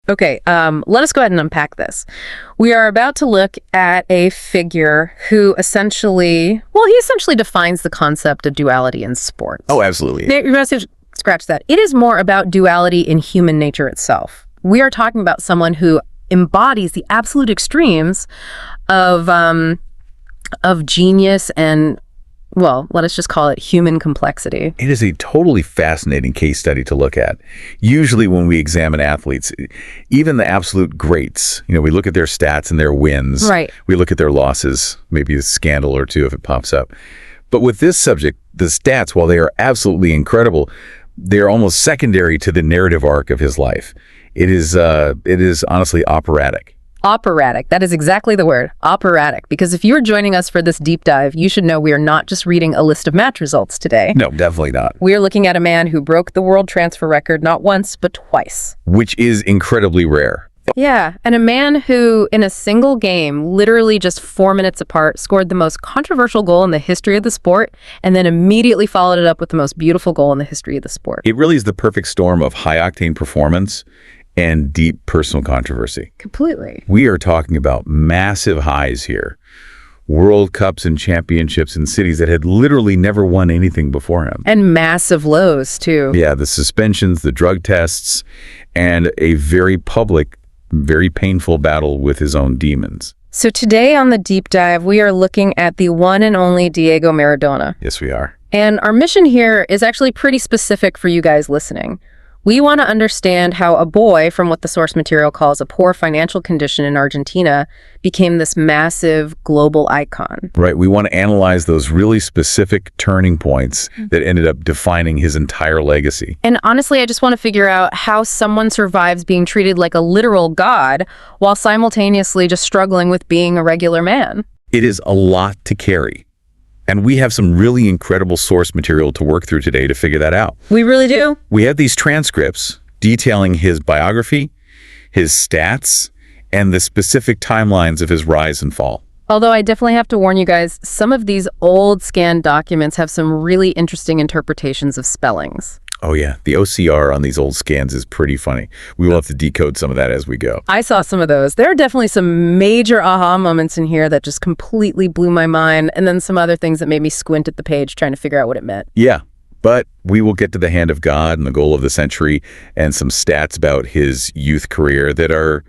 Okay, let us go ahead and unpack this. We are about to look at a figure who he essentially defines the concept of duality in sports. Oh, absolutely. You must have scratched that. It is more about duality in human nature itself. We are talking about someone who embodies the absolute extremes of genius and, well, let us just call it human complexity. It is a totally fascinating case study to look at. Usually when we examine athletes, even the absolute greats, we look at their stats and their wins. Right. We look at their losses, maybe a scandal or two if it pops up. But with this subject, the stats, while they are absolutely incredible, they are almost secondary to the narrative arc of his life. It is honestly operatic. Operatic. That is exactly the word. Operatic. Because if you are joining us for this deep dive, you should know we are not just reading a list of match results today. No, definitely not. We are looking at a man who broke the world transfer record not once, but twice. Which is incredibly rare. Yeah, and a man who, in a single game, literally just 4 minutes apart, scored the most controversial goal in the history of the sport, and then immediately followed it up with the most beautiful goal in the history of the sport. It really is the perfect storm of high-octane performance and deep personal controversy. Completely. We are talking about massive highs here. World Cups and championships in cities that had literally never won anything before him. And massive lows, too. Yeah, the suspensions, the drug tests, and a very public, very painful battle with his own demons. So today on the deep dive, we are looking at the one and only Diego Maradona. Yes, we are. And our mission here is actually pretty specific for you guys listening. We want to understand how a boy from what the source material calls a poor financial condition in Argentina became this massive global icon. Right. We want to analyze those really specific turning points that ended up defining his entire legacy. And honestly, I just want to figure out how someone survives being treated like a literal god while simultaneously just struggling with being a regular man. It is a lot to carry. And we have some really incredible source material to work through today to figure that out. We really do. We have these transcripts detailing his biography, his stats, and the specific timelines of his rise and fall. Although I definitely have to warn you guys, some of these old scanned documents have some really interesting interpretations of spellings. Oh yeah, the OCR on these old scans is pretty funny. We will have to decode some of that as we go. I saw some of those. There are definitely some major aha moments in here that just completely blew my mind, and then some other things that made me squint at the page trying to figure out what it meant. Yeah, but we will get to the hand of God and the goal of the century and some stats about his youth career that are,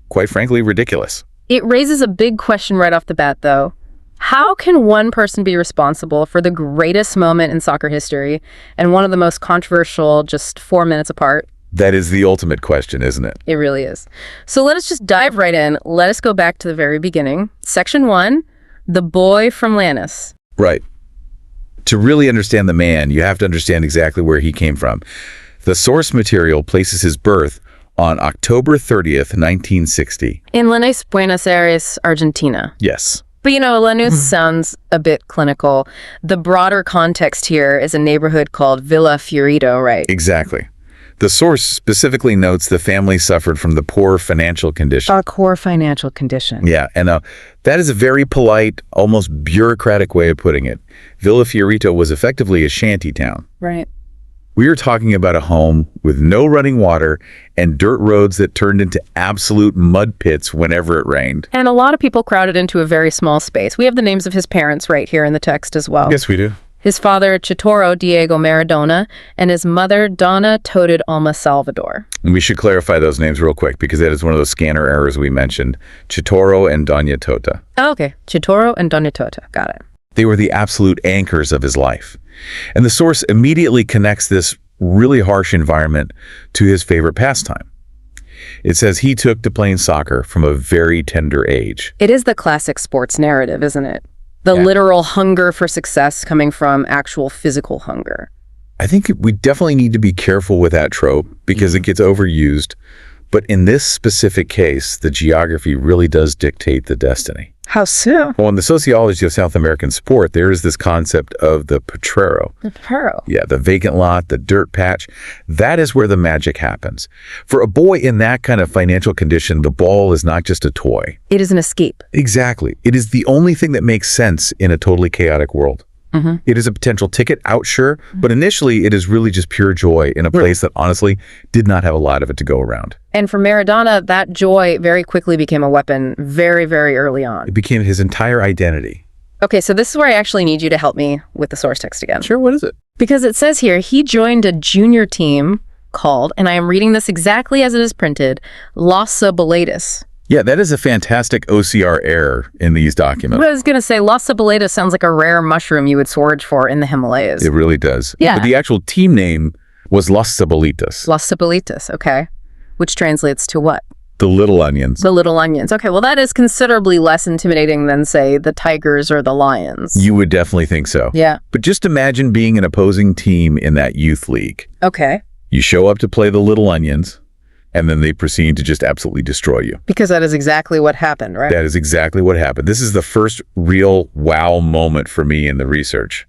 quite frankly, ridiculous. It raises a big question right off the bat, though. How can one person be responsible for the greatest moment in soccer history and one of the most controversial just 4 minutes apart? That is the ultimate question, isn't it? It really is. So let us just dive right in. Let us go back to the very beginning. Section 1, the boy from Lanús. Right. To really understand the man, you have to understand exactly where he came from. The source material places his birth on October 30th, 1960. In Lanús, Buenos Aires, Argentina. Yes. But Lanús sounds a bit clinical. The broader context here is a neighborhood called Villa Fiorito, right? Exactly. The source specifically notes the family suffered from the poor financial condition. A poor financial condition. Yeah, and that is a very polite, almost bureaucratic way of putting it. Villa Fiorito was effectively a shanty town. Right. We are talking about a home with no running water and dirt roads that turned into absolute mud pits whenever it rained. And a lot of people crowded into a very small space. We have the names of his parents right here in the text as well. Yes, we do. His father, Chitoro Diego Maradona, and his mother, Donna Toted Alma Salvador. And we should clarify those names real quick because that is one of those scanner errors we mentioned. Chitoro and Doña Tota. Oh, okay. Chitoro and Doña Tota. Got it. They were the absolute anchors of his life. And the source immediately connects this really harsh environment to his favorite pastime. It says he took to playing soccer from a very tender age. It is the classic sports narrative, isn't it? The literal hunger for success coming from actual physical hunger. I think we definitely need to be careful with that trope because it gets overused. But in this specific case, the geography really does dictate the destiny. How so? Well, in the sociology of South American sport, there is this concept of the potrero. The potrero. Yeah, the vacant lot, the dirt patch. That is where the magic happens. For a boy in that kind of financial condition, the ball is not just a toy. It is an escape. Exactly. It is the only thing that makes sense in a totally chaotic world. It is a potential ticket out, sure, but initially it is really just pure joy in a place that honestly did not have a lot of it to go around. And for Maradona, that joy very quickly became a weapon very, very early on. It became his entire identity. Okay, so this is where I actually need you to help me with the source text again. Sure, what is it? Because it says here, he joined a junior team called, and I am reading this exactly as it is printed, Los Cebolletas. Yeah, that is a fantastic OCR error in these documents. I was going to say, Los Cebolletas sounds like a rare mushroom you would forage for in the Himalayas. It really does. Yeah. But the actual team name was Los Cebollitas. Los Cebollitas, okay. Which translates to what? The Little Onions. The Little Onions. Okay, well, that is considerably less intimidating than, say, the Tigers or the Lions. You would definitely think so. Yeah. But just imagine being an opposing team in that youth league. Okay. You show up to play the Little Onions, and then they proceed to just absolutely destroy you. Because that is exactly what happened, right? That is exactly what happened. This is the first real wow moment for me in the research.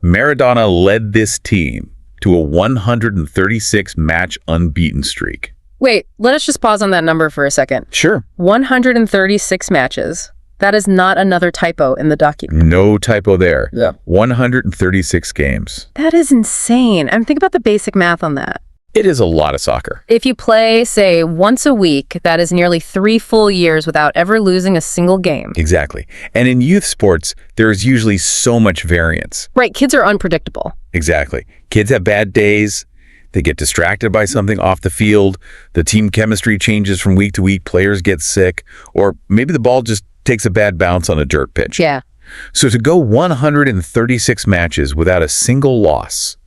Maradona led this team to a 136-match unbeaten streak. Wait, let us just pause on that number for a second. Sure. 136 matches. That is not another typo in the document. No typo there. Yeah. 136 games. That is insane. I'm thinking about the basic math on that. It is a lot of soccer. If you play, say, once a week, that is nearly 3 full years without ever losing a single game. Exactly. And in youth sports, there is usually so much variance. Right, kids are unpredictable. Exactly. Kids have bad days. They get distracted by something off the field. The team chemistry changes from week to week. Players get sick. Or maybe the ball just takes a bad bounce on a dirt pitch. Yeah. So to go 136 matches without a single loss,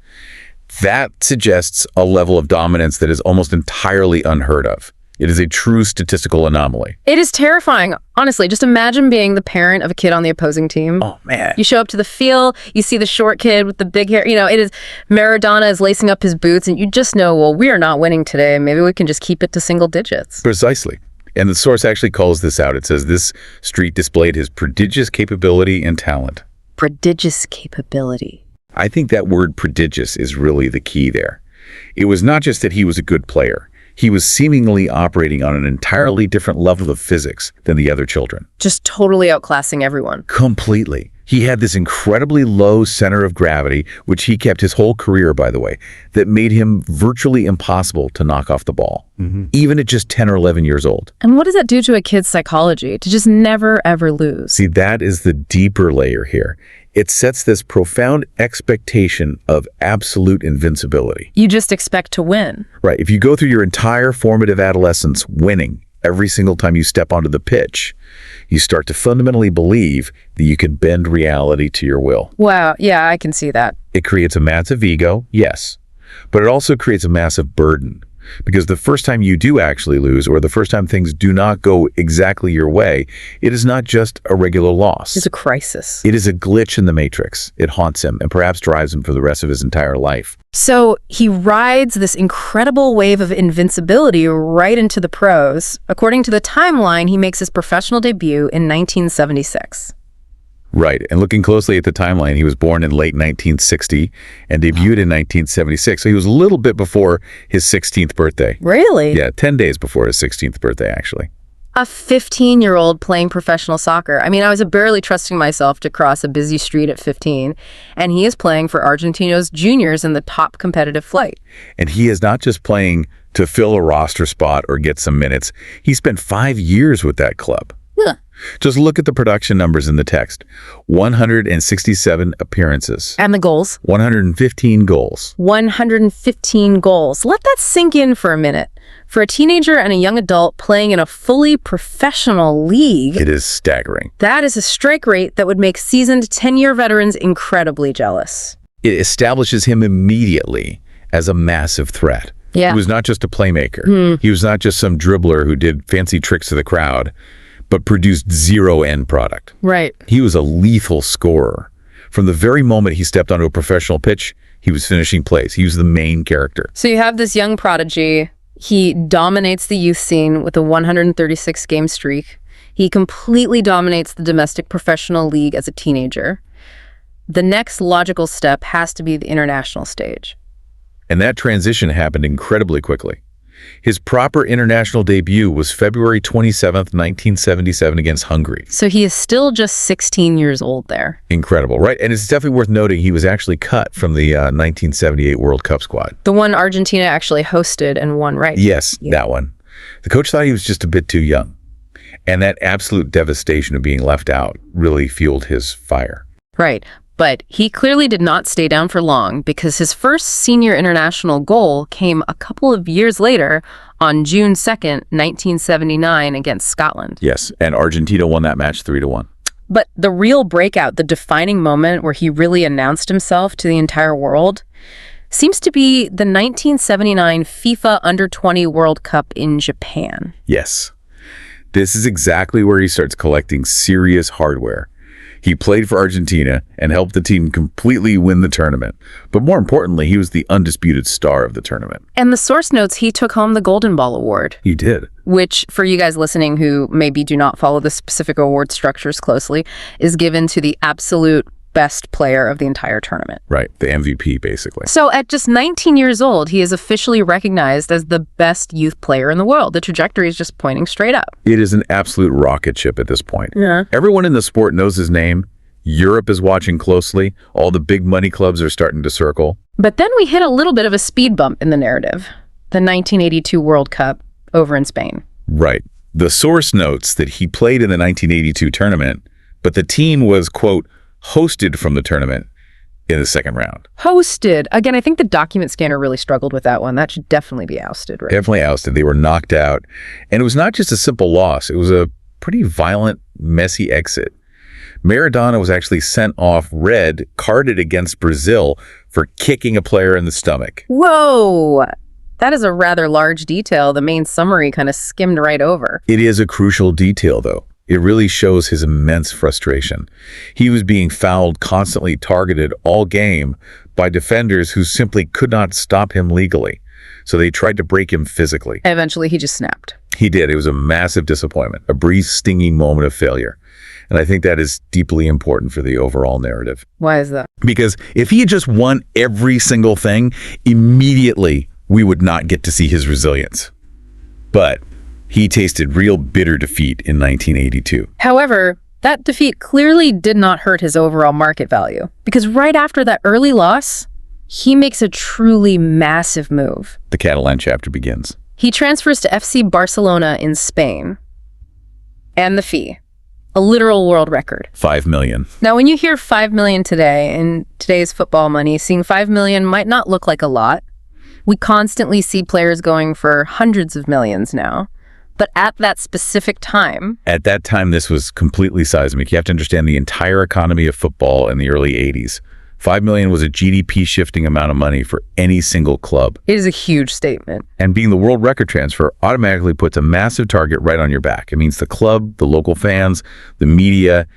that suggests a level of dominance that is almost entirely unheard of. It is a true statistical anomaly. It is terrifying. Honestly, just imagine being the parent of a kid on the opposing team. Oh, man. You show up to the field, you see the short kid with the big hair. You know, it is Maradona is lacing up his boots, and you just know, well, we are not winning today. Maybe we can just keep it to single digits. Precisely. And the source actually calls this out. It says this streak displayed his prodigious capability and talent. Prodigious capability. I think that word prodigious is really the key there. It was not just that he was a good player. He was seemingly operating on an entirely different level of physics than the other children. Just totally outclassing everyone. Completely. He had this incredibly low center of gravity, which he kept his whole career, by the way, that made him virtually impossible to knock off the ball, even at just 10 or 11 years old. And what does that do to a kid's psychology, to just never, ever lose? See, that is the deeper layer here. It sets this profound expectation of absolute invincibility. You just expect to win. Right. If you go through your entire formative adolescence winning every single time you step onto the pitch, you start to fundamentally believe that you can bend reality to your will. Wow. Yeah, I can see that. It creates a massive ego, yes, but it also creates a massive burden. Because the first time you do actually lose, or the first time things do not go exactly your way, it is not just a regular loss. It's a crisis. It is a glitch in the matrix. It haunts him and perhaps drives him for the rest of his entire life. So he rides this incredible wave of invincibility right into the pros. According to the timeline, he makes his professional debut in 1976. Right. And looking closely at the timeline, he was born in late 1960 and debuted in 1976. So he was a little bit before his 16th birthday. Really? Yeah, 10 days before his 16th birthday, actually. A 15-year-old playing professional soccer. I mean, I was barely trusting myself to cross a busy street at 15, and he is playing for Argentina's juniors in the top competitive flight. And he is not just playing to fill a roster spot or get some minutes. He spent 5 years with that club. Huh. Just look at the production numbers in the text. 167 appearances. And the goals? 115 goals. 115 goals. Let that sink in for a minute. For a teenager and a young adult playing in a fully professional league, It is staggering. that is a strike rate that would make seasoned 10-year veterans incredibly jealous. It establishes him immediately as a massive threat. Yeah. He was not just a playmaker. He was not just some dribbler who did fancy tricks to the crowd, but produced zero end product. Right. He was a lethal scorer. From the very moment he stepped onto a professional pitch, he was finishing plays. He was the main character. So you have this young prodigy. He dominates the youth scene with a 136-game streak. He completely dominates the domestic professional league as a teenager. The next logical step has to be the international stage. And that transition happened incredibly quickly. His proper international debut was February 27th, 1977 against Hungary. So he is still just 16 years old there. Incredible, right? And it's definitely worth noting he was actually cut from the 1978 World Cup squad. The one Argentina actually hosted and won, right? Yes, that one. The coach thought he was just a bit too young. And that absolute devastation of being left out really fueled his fire. Right. But he clearly did not stay down for long because his first senior international goal came a couple of years later on June 2nd, 1979 against Scotland. Yes, and Argentina won that match 3-1. But the real breakout, the defining moment where he really announced himself to the entire world, seems to be the 1979 FIFA Under-20 World Cup in Japan. Yes. This is exactly where he starts collecting serious hardware. He played for Argentina and helped the team completely win the tournament. But more importantly, he was the undisputed star of the tournament. And the source notes he took home the Golden Ball Award. He did. Which, for you guys listening who maybe do not follow the specific award structures closely, is given to the absolute best player of the entire tournament. Right, the MVP, basically. So at just 19 years old, he is officially recognized as the best youth player in the world. The trajectory is just pointing straight up. It is an absolute rocket ship at this point. Yeah. Everyone in the sport knows his name. Europe is watching closely. All the big money clubs are starting to circle. But then we hit a little bit of a speed bump in the narrative. The 1982 World Cup over in Spain. Right. The source notes that he played in the 1982 tournament, but the team was, quote, hosted from the tournament in the second round. Hosted. Again, I think the document scanner really struggled with that one. That should definitely be ousted, right? Definitely ousted. They were knocked out. And it was not just a simple loss. It was a pretty violent, messy exit. Maradona was actually sent off red, carded against Brazil for kicking a player in the stomach. Whoa! That is a rather large detail. The main summary kind of skimmed right over. It is a crucial detail, though. It really shows his immense frustration. He was being fouled, constantly targeted all game by defenders who simply could not stop him legally. So they tried to break him physically. Eventually, he just snapped. He did. It was a massive disappointment, a brief, stinging moment of failure. And I think that is deeply important for the overall narrative. Why is that? Because if he had just won every single thing, immediately we would not get to see his resilience. But he tasted real bitter defeat in 1982. However, that defeat clearly did not hurt his overall market value. Because right after that early loss, he makes a truly massive move. The Catalan chapter begins. He transfers to FC Barcelona in Spain. And the fee. A literal world record. $5 million. Now, when you hear $5 million today, in today's football money, seeing $5 million might not look like a lot. We constantly see players going for hundreds of millions now. But at that specific time... At that time, this was completely seismic. You have to understand the entire economy of football in the early 80s. $5 million was a GDP-shifting amount of money for any single club. It is a huge statement. And being the world record transfer automatically puts a massive target right on your back. It means the club, the local fans, the media,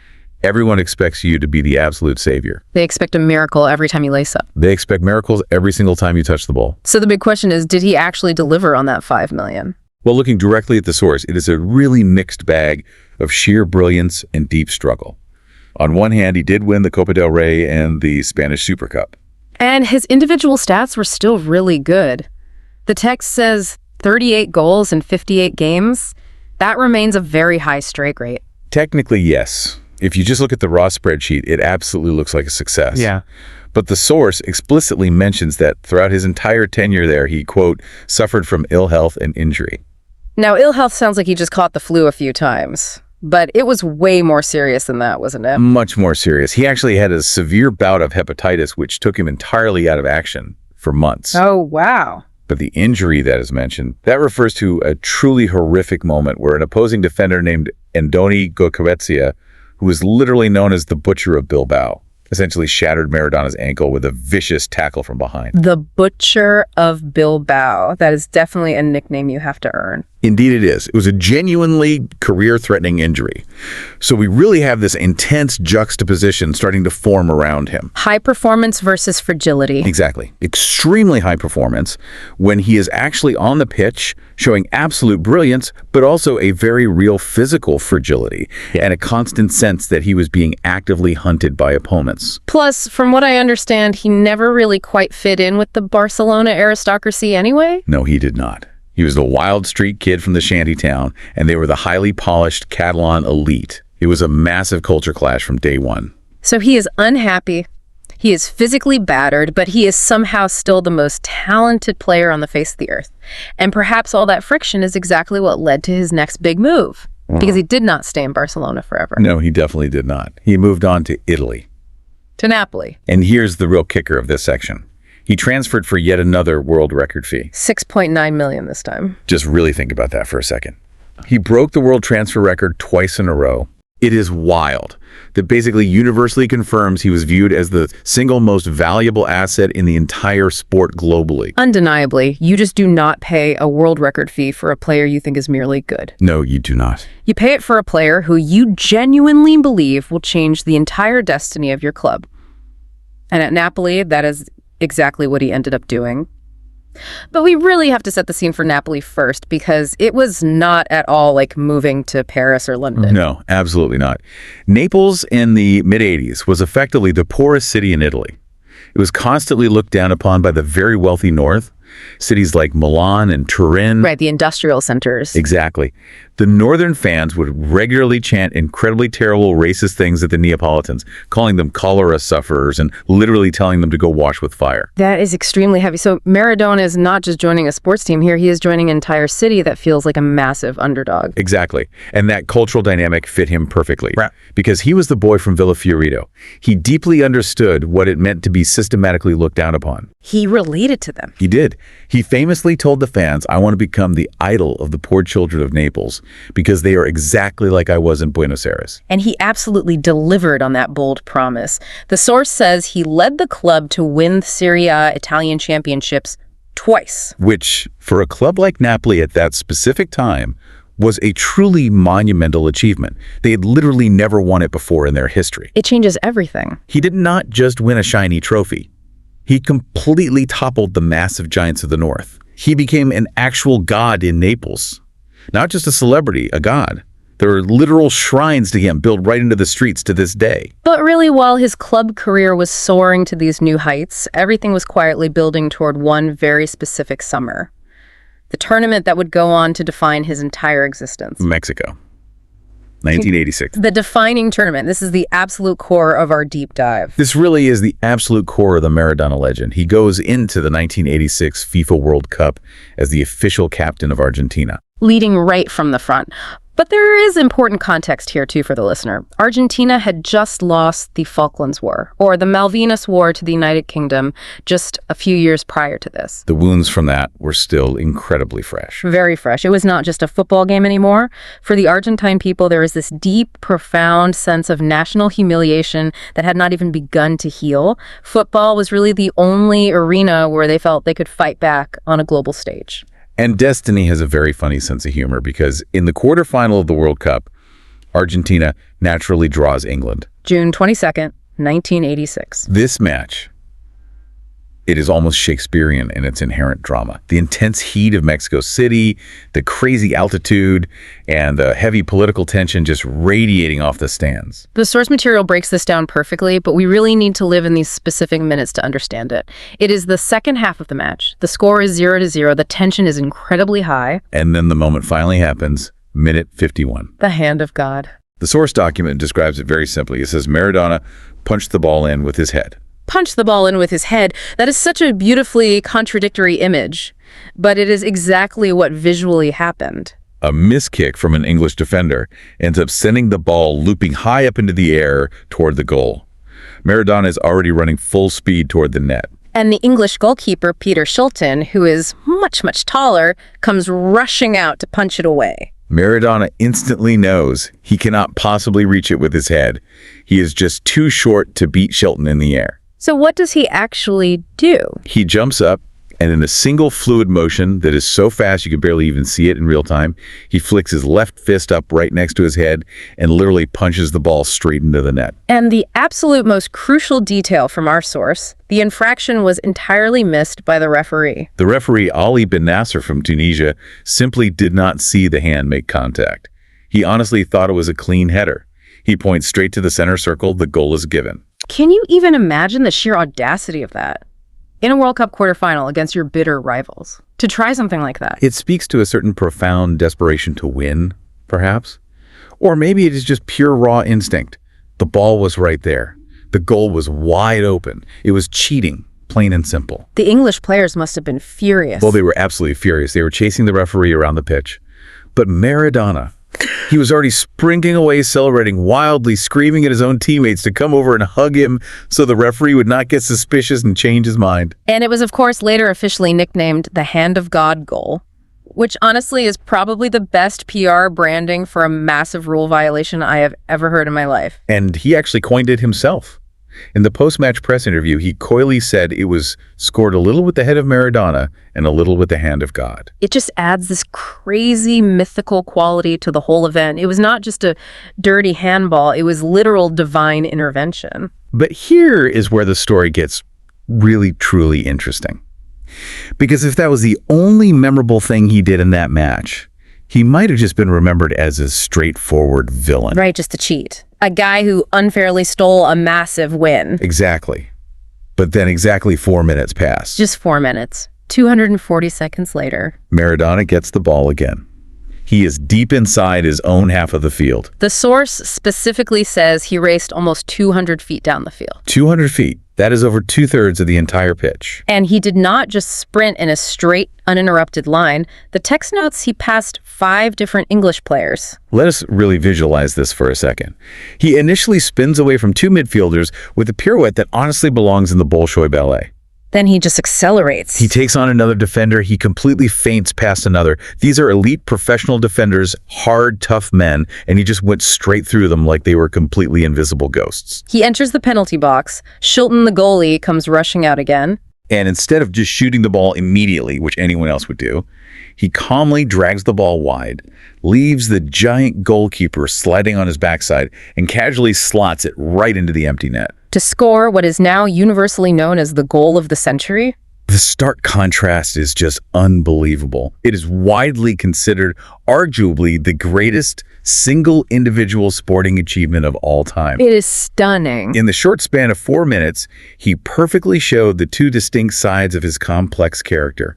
everyone expects you to be the absolute savior. They expect a miracle every time you lace up. They expect miracles every single time you touch the ball. So the big question is, did he actually deliver on that $5 million? Well, looking directly at the source, it is a really mixed bag of sheer brilliance and deep struggle. On one hand, he did win the Copa del Rey and the Spanish Super Cup. And his individual stats were still really good. The text says 38 goals in 58 games. That remains a very high strike rate. Technically, yes. If you just look at the raw spreadsheet, it absolutely looks like a success. Yeah. But the source explicitly mentions that throughout his entire tenure there, he, quote, suffered from ill health and injury. Now, ill health sounds like he just caught the flu a few times. But it was way more serious than that, wasn't it? Much more serious. He actually had a severe bout of hepatitis, which took him entirely out of action for months. Oh, wow. But the injury that is mentioned, that refers to a truly horrific moment where an opposing defender named Andoni Goicoechea, who was literally known as the Butcher of Bilbao, essentially shattered Maradona's ankle with a vicious tackle from behind. The Butcher of Bilbao. That is definitely a nickname you have to earn. Indeed it is. It was a genuinely career-threatening injury. So we really have this intense juxtaposition starting to form around him. High performance versus fragility. Exactly. Extremely high performance when he is actually on the pitch, showing absolute brilliance, but also a very real physical fragility and a constant sense that he was being actively hunted by opponents. Plus, from what I understand, he never really quite fit in with the Barcelona aristocracy anyway. No, he did not. He was the wild street kid from the shanty town, and they were the highly polished Catalan elite. It was a massive culture clash from day one. So he is unhappy. He is physically battered, but he is somehow still the most talented player on the face of the earth. And perhaps all that friction is exactly what led to his next big move, because he did not stay in Barcelona forever. No, he definitely did not. He moved on to Italy. To Napoli. And here's the real kicker of this section. He transferred for yet another world record fee. 6.9 million this time. Just really think about that for a second. He broke the world transfer record twice in a row. It is wild. That basically universally confirms he was viewed as the single most valuable asset in the entire sport globally. Undeniably, you just do not pay a world record fee for a player you think is merely good. No, you do not. You pay it for a player who you genuinely believe will change the entire destiny of your club. And at Napoli, that is exactly what he ended up doing. But we really have to set the scene for Napoli first, because it was not at all like moving to Paris or London. No, absolutely not. Naples in the mid-'80s was effectively the poorest city in Italy. It was constantly looked down upon by the very wealthy north. Cities like Milan and Turin. Right, the industrial centers. Exactly. The northern fans would regularly chant incredibly terrible racist things at the Neapolitans, calling them cholera sufferers and literally telling them to go wash with fire. That is extremely heavy. So Maradona is not just joining a sports team here, he is joining an entire city that feels like a massive underdog. Exactly. And that cultural dynamic fit him perfectly. Right. Because he was the boy from Villa Fiorito. He deeply understood what it meant to be systematically looked down upon. He related to them. He did. He famously told the fans, "I want to become the idol of the poor children of Naples because they are exactly like I was in Buenos Aires." And he absolutely delivered on that bold promise. The source says he led the club to win Serie A Italian championships twice. Which, for a club like Napoli at that specific time, was a truly monumental achievement. They had literally never won it before in their history. It changes everything. He did not just win a shiny trophy. He completely toppled the massive giants of the north. He became an actual god in Naples. Not just a celebrity, a god. There are literal shrines to him built right into the streets to this day. But really, while his club career was soaring to these new heights, everything was quietly building toward one very specific summer. The tournament that would go on to define his entire existence. Mexico. 1986. The defining tournament. This is the absolute core of our deep dive. This really is the absolute core of the Maradona legend. He goes into the 1986 FIFA World Cup as the official captain of Argentina. Leading right from the front. But there is important context here, too, for the listener. Argentina had just lost the Falklands War, or the Malvinas War to the United Kingdom, just a few years prior to this. The wounds from that were still incredibly fresh. Very fresh. It was not just a football game anymore. For the Argentine people, there was this deep, profound sense of national humiliation that had not even begun to heal. Football was really the only arena where they felt they could fight back on a global stage. And destiny has a very funny sense of humor because in the quarterfinal of the World Cup, Argentina naturally draws England. June 22nd, 1986. This match, it is almost Shakespearean in its inherent drama. The intense heat of Mexico City, the crazy altitude, and the heavy political tension just radiating off the stands. The source material breaks this down perfectly, but we really need to live in these specific minutes to understand it. It is the second half of the match. The score is 0-0. The tension is incredibly high. And then the moment finally happens, minute 51. The hand of God. The source document describes it very simply. It says Maradona punched the ball in with his head. Punch the ball in with his head. That is such a beautifully contradictory image, but it is exactly what visually happened. A miskick from an English defender ends up sending the ball looping high up into the air toward the goal. Maradona is already running full speed toward the net. And the English goalkeeper, Peter Shilton, who is much, much taller, comes rushing out to punch it away. Maradona instantly knows he cannot possibly reach it with his head. He is just too short to beat Shilton in the air. So what does he actually do? He jumps up, and in a single fluid motion that is so fast you can barely even see it in real time, he flicks his left fist up right next to his head and literally punches the ball straight into the net. And the absolute most crucial detail from our source, the infraction was entirely missed by the referee. The referee, Ali Ben Nasser from Tunisia, simply did not see the hand make contact. He honestly thought it was a clean header. He points straight to the center circle, the goal is given. Can you even imagine the sheer audacity of that? in a World Cup quarterfinal against your bitter rivals. To try something like that. It speaks to a certain profound desperation to win, perhaps. Or maybe it is just pure raw instinct. The ball was right there. The goal was wide open. It was cheating, plain and simple. The English players must have been furious. Well, they were absolutely furious. They were chasing the referee around the pitch. But Maradona, he was already sprinting away, celebrating wildly, screaming at his own teammates to come over and hug him so the referee would not get suspicious and change his mind. And it was, of course, later officially nicknamed the Hand of God goal, which honestly is probably the best PR branding for a massive rule violation I have ever heard in my life. And he actually coined it himself. In the post-match press interview, he coyly said it was scored a little with the head of Maradona and a little with the hand of God. It just adds this crazy mythical quality to the whole event. It was not just a dirty handball, it was literal divine intervention. But here is where the story gets really, truly interesting. Because if that was the only memorable thing he did in that match, he might have just been remembered as a straightforward villain. Right, just a cheat. A guy who unfairly stole a massive win. Exactly. But then exactly 4 minutes pass. Just 4 minutes. 240 seconds later. Maradona gets the ball again. He is deep inside his own half of the field. The source specifically says he raced almost 200 feet down the field. 200 feet. That is over 2/3 of the entire pitch. And he did not just sprint in a straight, uninterrupted line. The text notes he passed 5 different English players. Let us really visualize this for a second. He initially spins away from 2 midfielders with a pirouette that honestly belongs in the Bolshoi Ballet. Then he just accelerates. He takes on another defender. He completely feints past another. These are elite professional defenders, hard, tough men, and he just went straight through them like they were completely invisible ghosts. He enters the penalty box. Shilton, the goalie, comes rushing out again. And instead of just shooting the ball immediately, which anyone else would do, he calmly drags the ball wide, leaves the giant goalkeeper sliding on his backside, and casually slots it right into the empty net. To score what is now universally known as the goal of the century. The stark contrast is just unbelievable. It is widely considered arguably the greatest single individual sporting achievement of all time. It is stunning. In the short span of 4 minutes, he perfectly showed the 2 distinct sides of his complex character.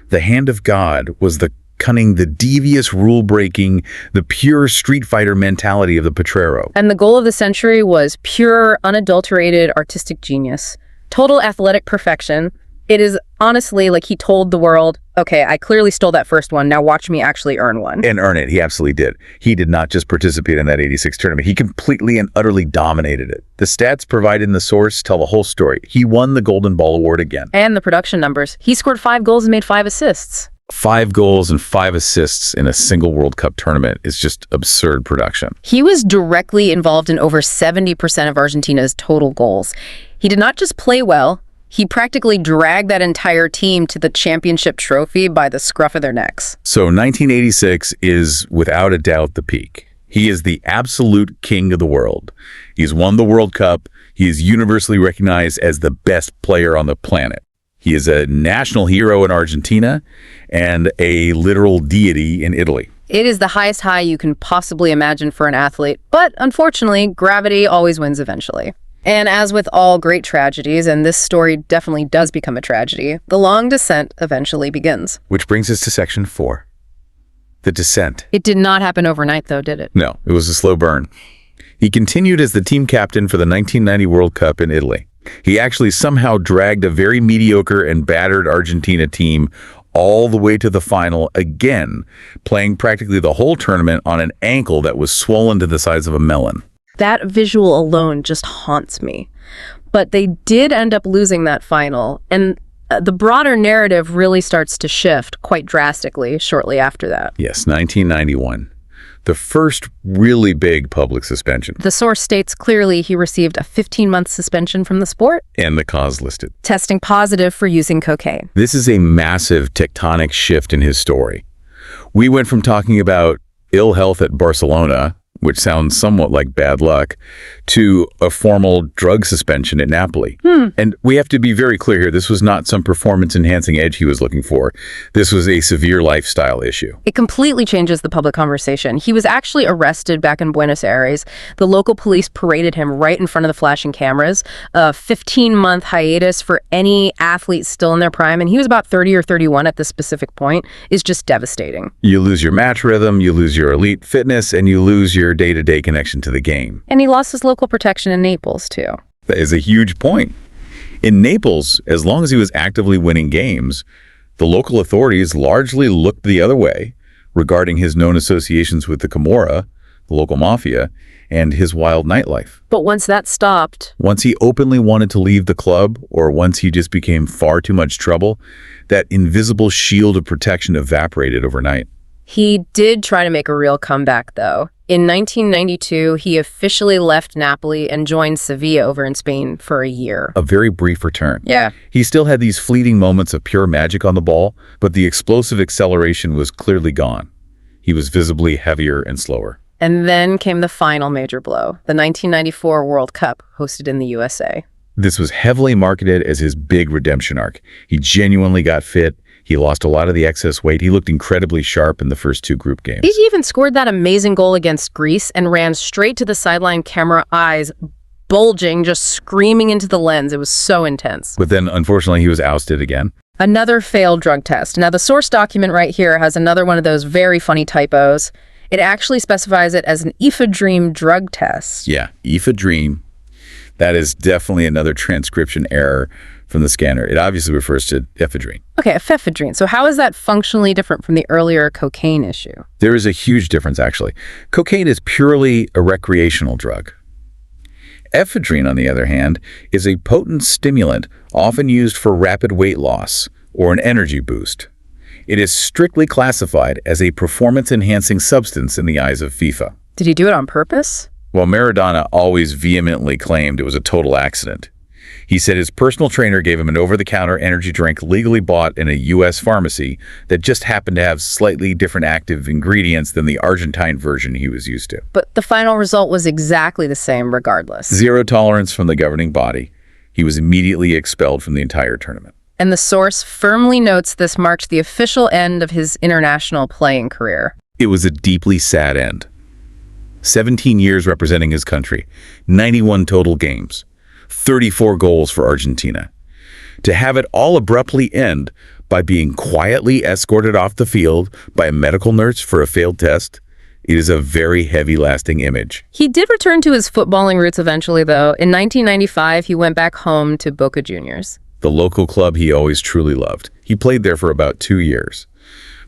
The hand of God was the cunning, the devious rule-breaking, the pure street fighter mentality of the Potrero. And the goal of the century was pure, unadulterated artistic genius. Total athletic perfection. It is honestly like he told the world, okay, I clearly stole that first one, now watch me actually earn one. And earn it. He absolutely did. He did not just participate in that 86 tournament. He completely and utterly dominated it. The stats provided in the source tell the whole story. He won the Golden Ball Award again. And the production numbers. He scored 5 goals and made 5 assists. 5 goals and 5 assists in a single World Cup tournament is just absurd production. He was directly involved in over 70% of Argentina's total goals. He did not just play well, he practically dragged that entire team to the championship trophy by the scruff of their necks. So 1986 is without a doubt the peak. He is the absolute king of the world. He's won the World Cup. He is universally recognized as the best player on the planet. He is a national hero in Argentina and a literal deity in Italy. It is the highest high you can possibly imagine for an athlete, but unfortunately, gravity always wins eventually. And as with all great tragedies, and this story definitely does become a tragedy, the long descent eventually begins. Which brings us to section 4. The descent. It did not happen overnight, though, did it? No, it was a slow burn. He continued as the team captain for the 1990 World Cup in Italy. He actually somehow dragged a very mediocre and battered Argentina team all the way to the final again, playing practically the whole tournament on an ankle that was swollen to the size of a melon. That visual alone just haunts me. But they did end up losing that final, and the broader narrative really starts to shift quite drastically shortly after that. Yes, 1991. The first really big public suspension. The source states clearly he received a 15-month suspension from the sport. And the cause listed. Testing positive for using cocaine. This is a massive tectonic shift in his story. We went from talking about ill health at Barcelona, which sounds somewhat like bad luck, to a formal drug suspension at Napoli. And we have to be very clear here, this was not some performance-enhancing edge he was looking for. This was a severe lifestyle issue. It completely changes the public conversation. He was actually arrested back in Buenos Aires. The local police paraded him right in front of the flashing cameras. A 15-month hiatus for any athlete still in their prime, and he was about 30 or 31 at this specific point, is just devastating. You lose your match rhythm, you lose your elite fitness, and you lose your day-to-day connection to the game. And he lost his local protection in Naples, too. That is a huge point. In Naples, as long as he was actively winning games, the local authorities largely looked the other way regarding his known associations with the Camorra, the local mafia, and his wild nightlife. But once that stopped, once he openly wanted to leave the club, or once he just became far too much trouble, that invisible shield of protection evaporated overnight. he did try to make a real comeback, though. In 1992, he officially left Napoli and joined Sevilla over in Spain for a year. A very brief return. Yeah. He still had these fleeting moments of pure magic on the ball, but the explosive acceleration was clearly gone. He was visibly heavier and slower. And then came the final major blow, the 1994 World Cup, hosted in the USA. This was heavily marketed as his big redemption arc. He genuinely got fit. He lost a lot of the excess weight. He looked incredibly sharp in the first two group games. He even scored that amazing goal against Greece and ran straight to the sideline, camera eyes bulging, just screaming into the lens. It was so intense. But then, unfortunately, he was ousted again. Another failed drug test. Now, the source document right here has another one of those very funny typos. It actually specifies it as an ephedrine drug test. Yeah, ephedrine. That is definitely another transcription error from the scanner. It obviously refers to ephedrine. Okay, ephedrine. So how is that functionally different from the earlier cocaine issue? There is a huge difference, actually. Cocaine is purely a recreational drug. Ephedrine, on the other hand, is a potent stimulant often used for rapid weight loss or an energy boost. It is strictly classified as a performance-enhancing substance in the eyes of FIFA. Did he do it on purpose? Well, Maradona always vehemently claimed it was a total accident. He said his personal trainer gave him an over-the-counter energy drink legally bought in a U.S. pharmacy that just happened to have slightly different active ingredients than the Argentine version he was used to. But the final result was exactly the same regardless. Zero tolerance from the governing body. He was immediately expelled from the entire tournament. And the source firmly notes this marked the official end of his international playing career. It was a deeply sad end. 17 years representing his country, 91 total games, 34 goals for Argentina. To have it all abruptly end by being quietly escorted off the field by a medical nurse for a failed test, it is a very heavy lasting image. He did return to his footballing roots eventually, though. In 1995, he went back home to Boca Juniors. The local club he always truly loved. He played there for about 2 years.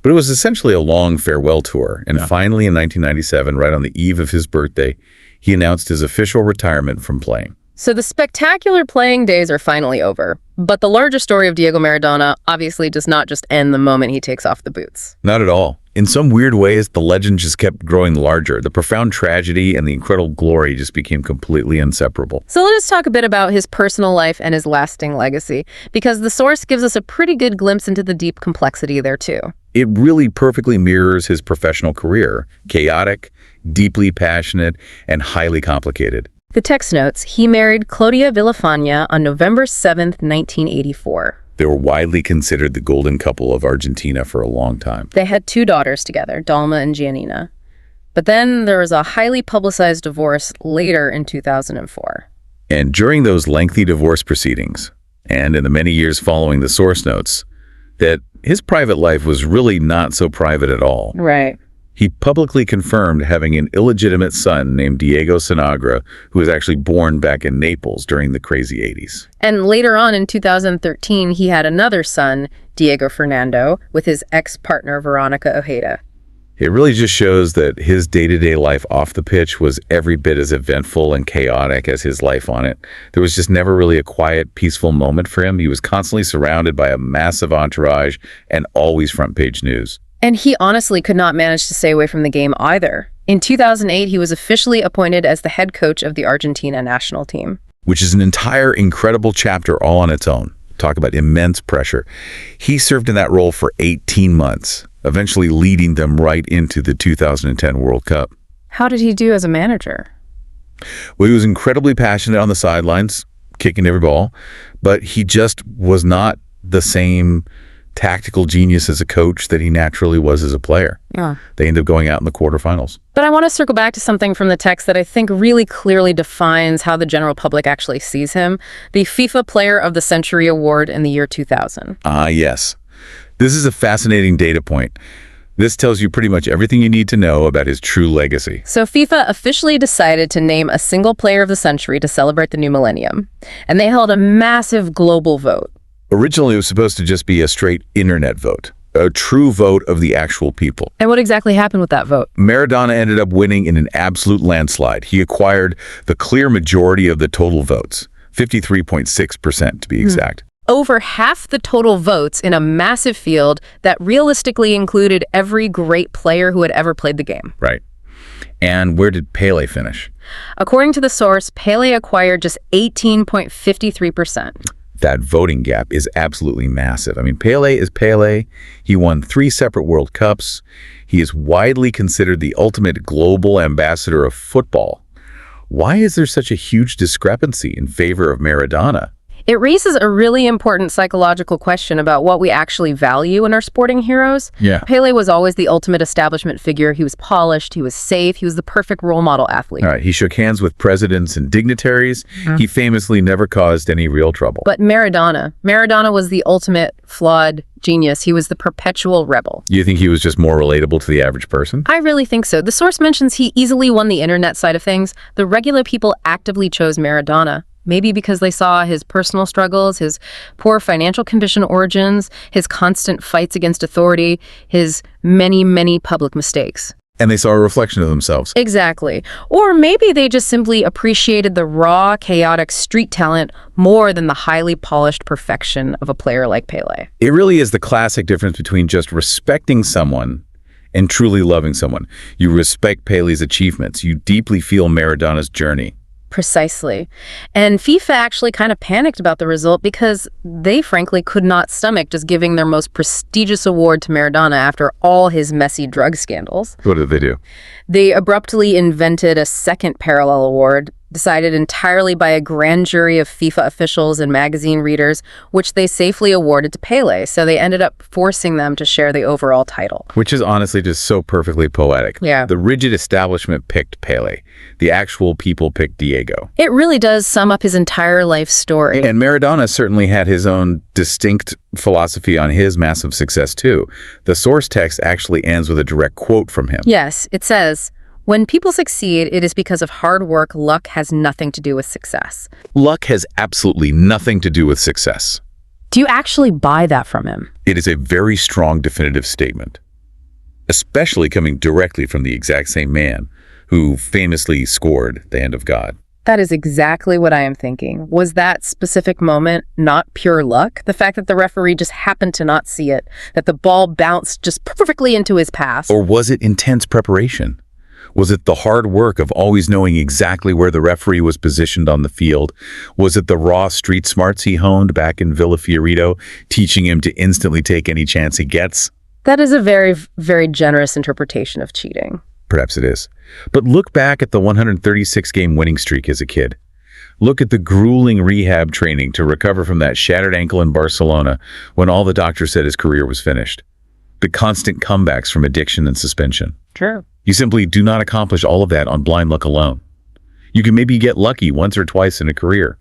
But it was essentially a long farewell tour, and finally in 1997, right on the eve of his birthday, he announced his official retirement from playing. So the spectacular playing days are finally over. But the larger story of Diego Maradona obviously does not just end the moment he takes off the boots. Not at all. In some weird ways, the legend just kept growing larger. The profound tragedy and the incredible glory just became completely inseparable. So let us talk a bit about his personal life and his lasting legacy, because the source gives us a pretty good glimpse into the deep complexity there too. It really perfectly mirrors his professional career. Chaotic, deeply passionate, and highly complicated. The text notes, he married Claudia Villafaña on November 7th, 1984. They were widely considered the golden couple of Argentina for a long time. They had 2 daughters together, Dalma and Giannina. But then there was a highly publicized divorce later in 2004. And during those lengthy divorce proceedings, and in the many years following, the source notes that his private life was really not so private at all. Right. He publicly confirmed having an illegitimate son named Diego Sinagra, who was actually born back in Naples during the crazy 80s. And later on in 2013, he had another son, Diego Fernando, with his ex-partner Veronica Ojeda. It really just shows that his day-to-day life off the pitch was every bit as eventful and chaotic as his life on it. There was just never really a quiet, peaceful moment for him. He was constantly surrounded by a massive entourage and always front-page news. And he honestly could not manage to stay away from the game either. In 2008, he was officially appointed as the head coach of the Argentina national team. Which is an entire incredible chapter all on its own. Talk about immense pressure. He served in that role for 18 months, eventually leading them right into the 2010 World Cup. How did he do as a manager? Well, he was incredibly passionate on the sidelines, kicking every ball, but he just was not the same tactical genius as a coach that he naturally was as a player. Yeah. They ended up going out in the quarterfinals. But I want to circle back to something from the text that I think really clearly defines how the general public actually sees him, the FIFA Player of the Century Award in the year 2000. Yes. This is a fascinating data point. This tells you pretty much everything you need to know about his true legacy. So FIFA officially decided to name a single player of the century to celebrate the new millennium, and they held a massive global vote. Originally, it was supposed to just be a straight internet vote, a true vote of the actual people. And what exactly happened with that vote? Maradona ended up winning in an absolute landslide. He acquired the clear majority of the total votes, 53.6% to be exact. Over half the total votes in a massive field that realistically included every great player who had ever played the game. Right. And where did Pele finish? According to the source, Pele acquired just 18.53%. That voting gap is absolutely massive. I mean, Pele is Pele. He won 3 separate World Cups. He is widely considered the ultimate global ambassador of football. Why is there such a huge discrepancy in favor of Maradona? It raises a really important psychological question about what we actually value in our sporting heroes. Yeah. Pele was always the ultimate establishment figure. He was polished, he was safe, he was the perfect role model athlete. All right, he shook hands with presidents and dignitaries. He famously never caused any real trouble. But Maradona was the ultimate flawed genius. He was the perpetual rebel. You think he was just more relatable to the average person? I really think so. The source mentions he easily won the internet side of things. The regular people actively chose Maradona. Maybe because they saw his personal struggles, his poor financial condition origins, his constant fights against authority, his many, many public mistakes. And they saw a reflection of themselves. Exactly. Or maybe they just simply appreciated the raw, chaotic street talent more than the highly polished perfection of a player like Pele. It really is the classic difference between just respecting someone and truly loving someone. You respect Pele's achievements. You deeply feel Maradona's journey. Precisely. And FIFA actually kind of panicked about the result because they frankly could not stomach just giving their most prestigious award to Maradona after all his messy drug scandals. What did they do? They abruptly invented a second parallel award, decided entirely by a grand jury of FIFA officials and magazine readers, which they safely awarded to Pele. So they ended up forcing them to share the overall title. Which is honestly just so perfectly poetic. Yeah. The rigid establishment picked Pele. The actual people picked Diego. It really does sum up his entire life story. And Maradona certainly had his own distinct philosophy on his massive success too. The source text actually ends with a direct quote from him. Yes, it says, "When people succeed, it is because of hard work. Luck has nothing to do with success." Luck has absolutely nothing to do with success. Do you actually buy that from him? It is a very strong definitive statement, especially coming directly from the exact same man who famously scored the hand of God. That is exactly what I am thinking. Was that specific moment not pure luck? The fact that the referee just happened to not see it, that the ball bounced just perfectly into his pass? Or was it intense preparation? Was it the hard work of always knowing exactly where the referee was positioned on the field? Was it the raw street smarts he honed back in Villa Fiorito, teaching him to instantly take any chance he gets? That is a very, very generous interpretation of cheating. Perhaps it is. But look back at the 136-game winning streak as a kid. Look at the grueling rehab training to recover from that shattered ankle in Barcelona when all the doctors said his career was finished. The constant comebacks from addiction and suspension. True. You simply do not accomplish all of that on blind luck alone. You can maybe get lucky once or twice in a career.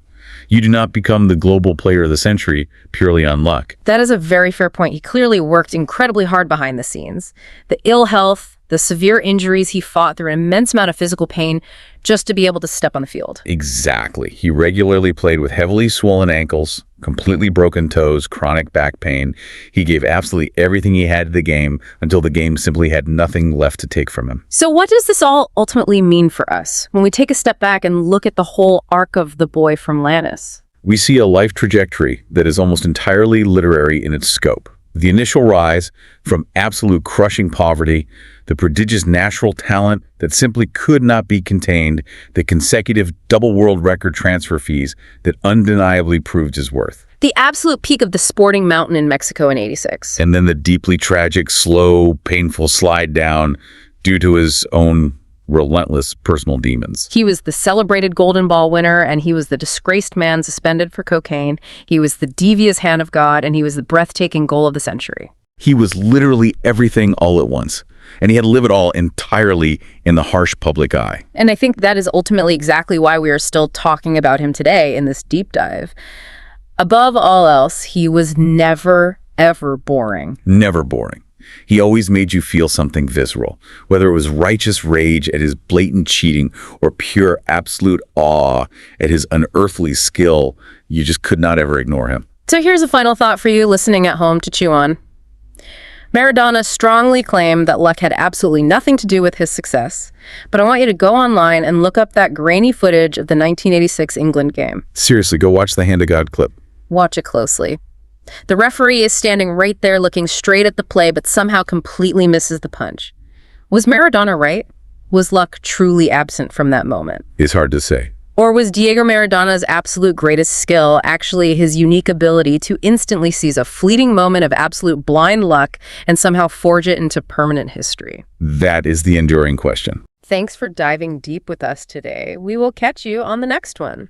You do not become the global player of the century purely on luck. That is a very fair point. He clearly worked incredibly hard behind the scenes. The ill health, the severe injuries he fought through an immense amount of physical pain just to be able to step on the field. Exactly. He regularly played with heavily swollen ankles, completely broken toes, chronic back pain. He gave absolutely everything he had to the game until the game simply had nothing left to take from him. So what does this all ultimately mean for us when we take a step back and look at the whole arc of the boy from Lannis? We see a life trajectory that is almost entirely literary in its scope. The initial rise from absolute crushing poverty, the prodigious natural talent that simply could not be contained, the consecutive double world record transfer fees that undeniably proved his worth. The absolute peak of the sporting mountain in Mexico in '86. And then the deeply tragic, slow, painful slide down due to his own relentless personal demons. He was the celebrated Golden Ball winner, and he was the disgraced man suspended for cocaine. He was the devious hand of God, and he was the breathtaking goal of the century. He was literally everything all at once, and he had to live it all entirely in the harsh public eye. And I think that is ultimately exactly why we are still talking about him today in this deep dive. Above all else, he was never, ever boring. Never boring. He always made you feel something visceral, whether it was righteous rage at his blatant cheating or pure absolute awe at his unearthly skill. You just could not ever ignore him. So here's a final thought for you listening at home to chew on. Maradona strongly claimed that luck had absolutely nothing to do with his success, but I want you to go online and look up that grainy footage of the 1986 England game. Seriously, go watch the Hand of God clip. Watch it closely. The referee is standing right there looking straight at the play, but somehow completely misses the punch. Was Maradona right? Was luck truly absent from that moment? It's hard to say. Or was Diego Maradona's absolute greatest skill actually his unique ability to instantly seize a fleeting moment of absolute blind luck and somehow forge it into permanent history? That is the enduring question. Thanks for diving deep with us today. We will catch you on the next one.